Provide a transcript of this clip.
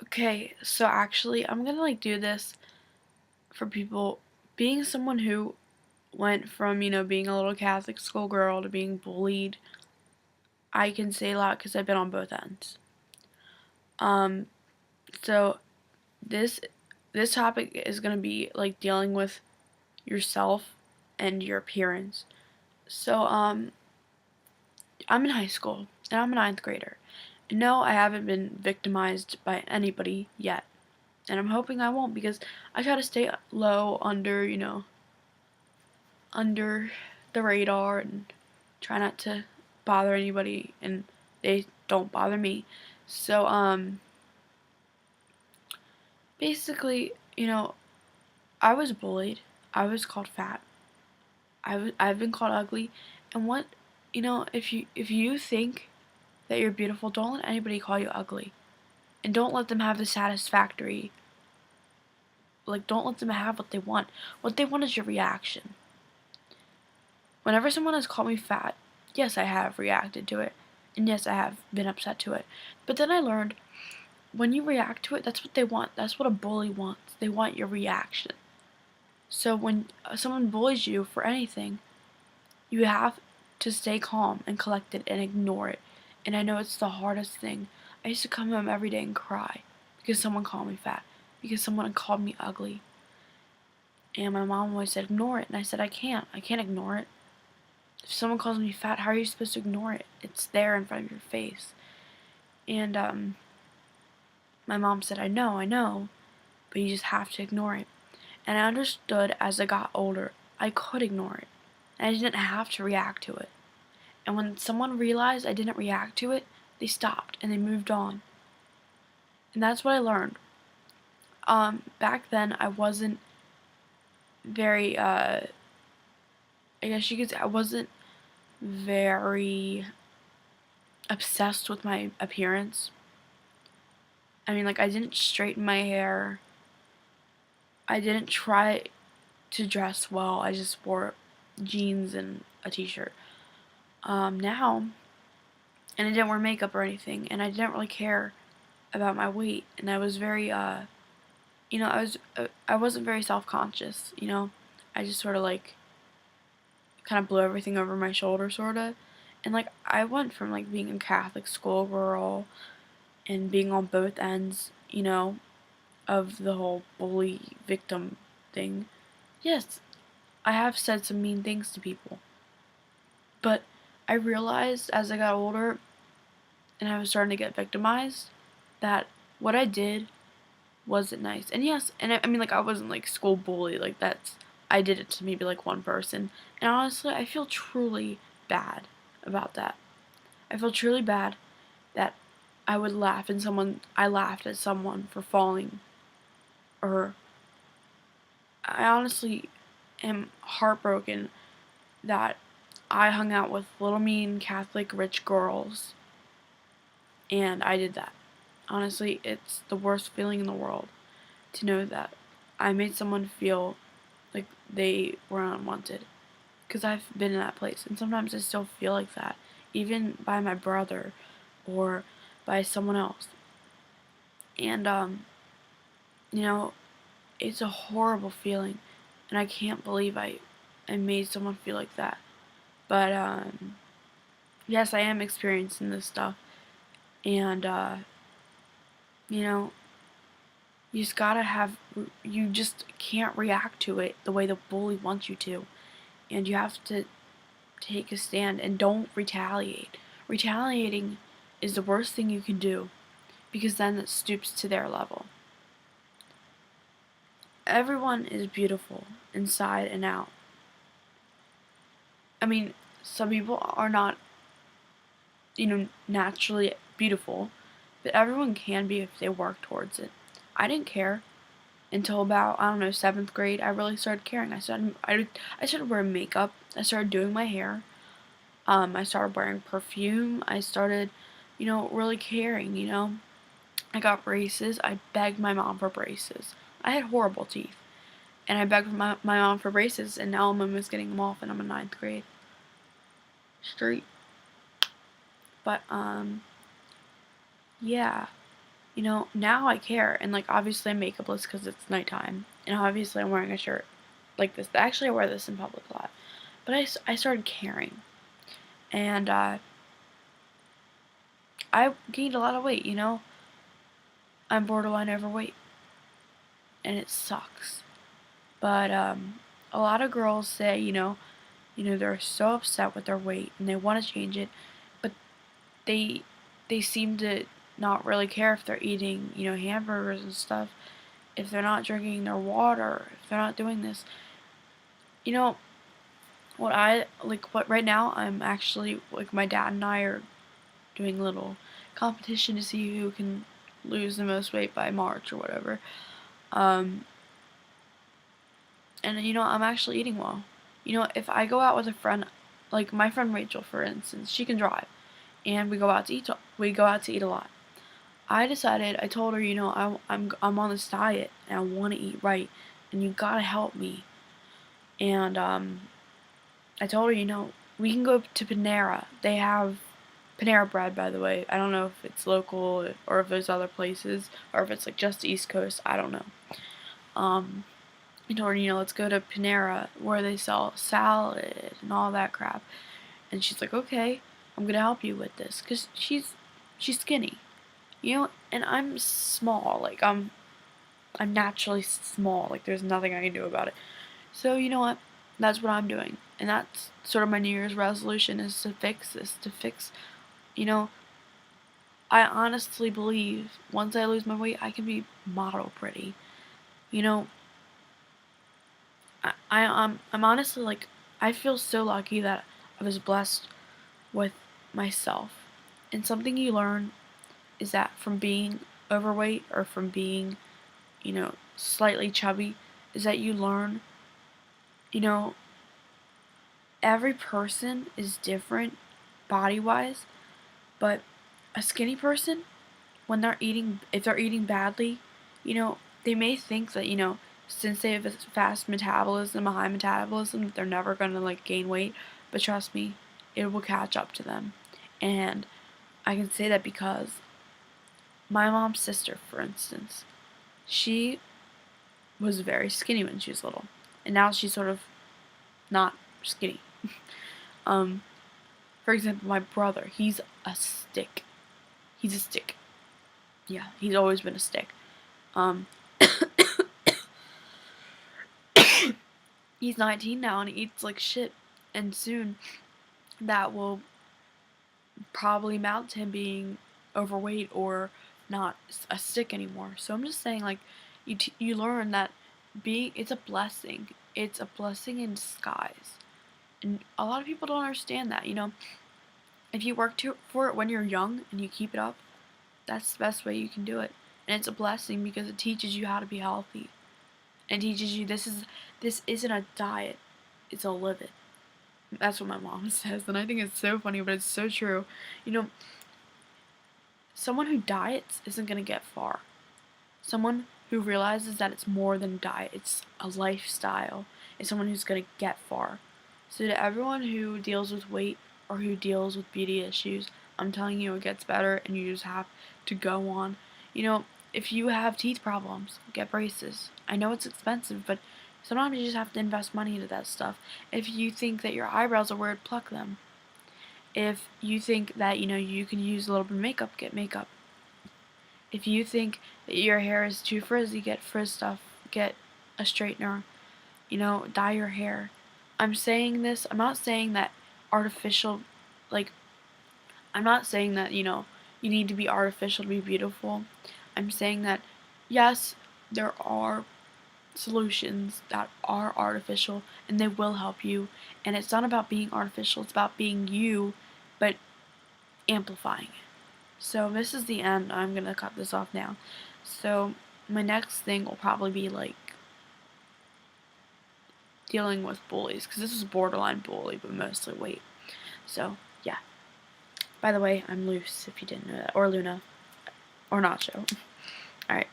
Okay, so actually, I'm gonna do this for people being someone who went from, being a little Catholic schoolgirl to being bullied. I can say a lot because I've been on both ends. Um, so this this topic is gonna be dealing with yourself and your appearance. So I'm in high school and I'm a ninth grader. And no, I haven't been victimized by anybody yet. And I'm hoping I won't because I try to stay low under the radar and try not to bother anybody and they don't bother me. So basically, I was bullied. I was called fat. I've been called ugly. And if you think that you're beautiful, don't let anybody call you ugly. And don't let them have the satisfactory, don't let them have what they want. What they want is your reaction. Whenever someone has called me fat, yes, I have reacted to it. And yes, I have been upset to it. But then I learned when you react to it, that's what they want. That's what a bully wants. They want your reaction. So when someone bullies you for anything, you have to stay calm and collected and ignore it. And I know it's the hardest thing. I used to come home every day and cry because someone called me fat, because someone called me ugly. And my mom always said, ignore it. And I said, I can't. I can't ignore it. If someone calls me fat, how are you supposed to ignore it? It's there in front of your face. And my mom said, I know, but you just have to ignore it. And I understood as I got older, I could ignore it. And I didn't have to react to it. And when someone realized I didn't react to it, they stopped and they moved on. And that's what I learned. Back then I wasn't very, I guess you could say I wasn't very obsessed with my appearance. I mean, I didn't straighten my hair. I didn't try to dress well. I just wore jeans and a t-shirt. Now, and I didn't wear makeup or anything, and I didn't really care about my weight, and I was very, I wasn't very self-conscious, I just sort of kind of blew everything over my shoulder, sort of, and I went from being a Catholic schoolgirl and being on both ends, of the whole bully victim thing. Yes, I have said some mean things to people, but I realized as I got older and I was starting to get victimized that what I did wasn't nice. And yes, and I mean, I wasn't school bully, I did it to maybe one person. And honestly, I feel truly bad about that. I feel truly bad that I laughed at someone for falling, or I honestly am heartbroken that I hung out with little mean Catholic rich girls and I did that. Honestly, it's the worst feeling in the world to know that I made someone feel like they were unwanted. Because I've been in that place, and sometimes I still feel like that, even by my brother or by someone else. And, you know, it's a horrible feeling, and I can't believe I made someone feel like that. But, yes, I am experiencing this stuff, and, you know, you just can't react to it the way the bully wants you to. And you have to take a stand and don't retaliate. Retaliating is the worst thing you can do because then it stoops to their level. Everyone is beautiful inside and out. I mean, some people are not, naturally beautiful, but everyone can be if they work towards it. I didn't care until about, I don't know, 7th grade. I really started caring. I started wearing makeup. I started doing my hair. I started wearing perfume. I started, really caring, I got braces. I begged my mom for braces. I had horrible teeth. And I begged my mom for braces, and now I'm almost getting them off, and I'm in 9th grade. Street. But, yeah. now I care, and, like, obviously I'm makeupless because it's nighttime, and obviously I'm wearing a shirt like this. Actually, I wear this in public a lot, but I started caring, and, I gained a lot of weight. I'm borderline overweight, and it sucks, but, a lot of girls say, they're so upset with their weight, and they want to change it, but they they seem to not really care if they're eating, hamburgers and stuff, if they're not drinking their water, if they're not doing this. You know, what right now I'm actually, like, my dad and I are doing a little competition to see who can lose the most weight by March or whatever. Um, and I'm actually eating well. If I go out with a friend, like my friend Rachel, for instance, she can drive, and we go out to eat. We go out to eat a lot. I told her, I'm on this diet and I want to eat right, and you gotta help me. And I told her, we can go to Panera. They have Panera bread, by the way. I don't know if it's local or if there's other places or if it's like just East Coast. I don't know. I told her, let's go to Panera where they sell salad and all that crap. And she's like, okay, I'm gonna help you with this, cause she's skinny, and I'm small. Like I'm naturally small. Like there's nothing I can do about it. So you know what? That's what I'm doing, and that's sort of my New Year's resolution, is to fix this. You know, I honestly believe once I lose my weight, I can be model pretty. You know, I'm honestly, like, I feel so lucky that I was blessed with myself. And something you learn is that from being overweight or from being, slightly chubby, is that you learn, you know, every person is different body wise, but a skinny person, when if they're eating badly, they may think that, since they have a fast metabolism, a high metabolism, that they're never gonna, like, gain weight, but trust me, it will catch up to them. And I can say that because my mom's sister, for instance, she was very skinny when she was little, and now she's sort of not skinny. um, for example, my brother, he's a stick. He's a stick. Yeah, he's always been a stick. Um, he's 19 now and he eats like shit, and soon that will probably amount to him being overweight or not a stick anymore. So I'm just saying, like, you learn that it's a blessing. It's a blessing in disguise. And a lot of people don't understand that, If you work for it when you're young and you keep it up, that's the best way you can do it. And it's a blessing because it teaches you how to be healthy. And teaches you this isn't a diet, it's a live it. That's what my mom says, and I think it's so funny, but it's so true. Someone who diets isn't gonna get far. Someone who realizes that it's more than a diet, it's a lifestyle, is someone who's gonna get far. So to everyone who deals with weight or who deals with beauty issues, I'm telling you, it gets better, and you just have to go on. If you have teeth problems, get braces. I know it's expensive, but sometimes you just have to invest money into that stuff. If you think that your eyebrows are weird, pluck them. If you think that, you can use a little bit of makeup, get makeup. If you think that your hair is too frizzy, get frizz stuff, get a straightener, dye your hair. I'm saying this, I'm not saying that artificial, like, I'm not saying that, you need to be artificial to be beautiful. I'm saying that, yes, there are solutions that are artificial and they will help you. And it's not about being artificial, it's about being you, but amplifying it. So this is the end. I'm going to cut this off now. So my next thing will probably be, like, dealing with bullies, because this is borderline bully, but mostly weight. So, yeah. By the way, I'm Luce, if you didn't know that. Or Luna. Or Nacho. Alright.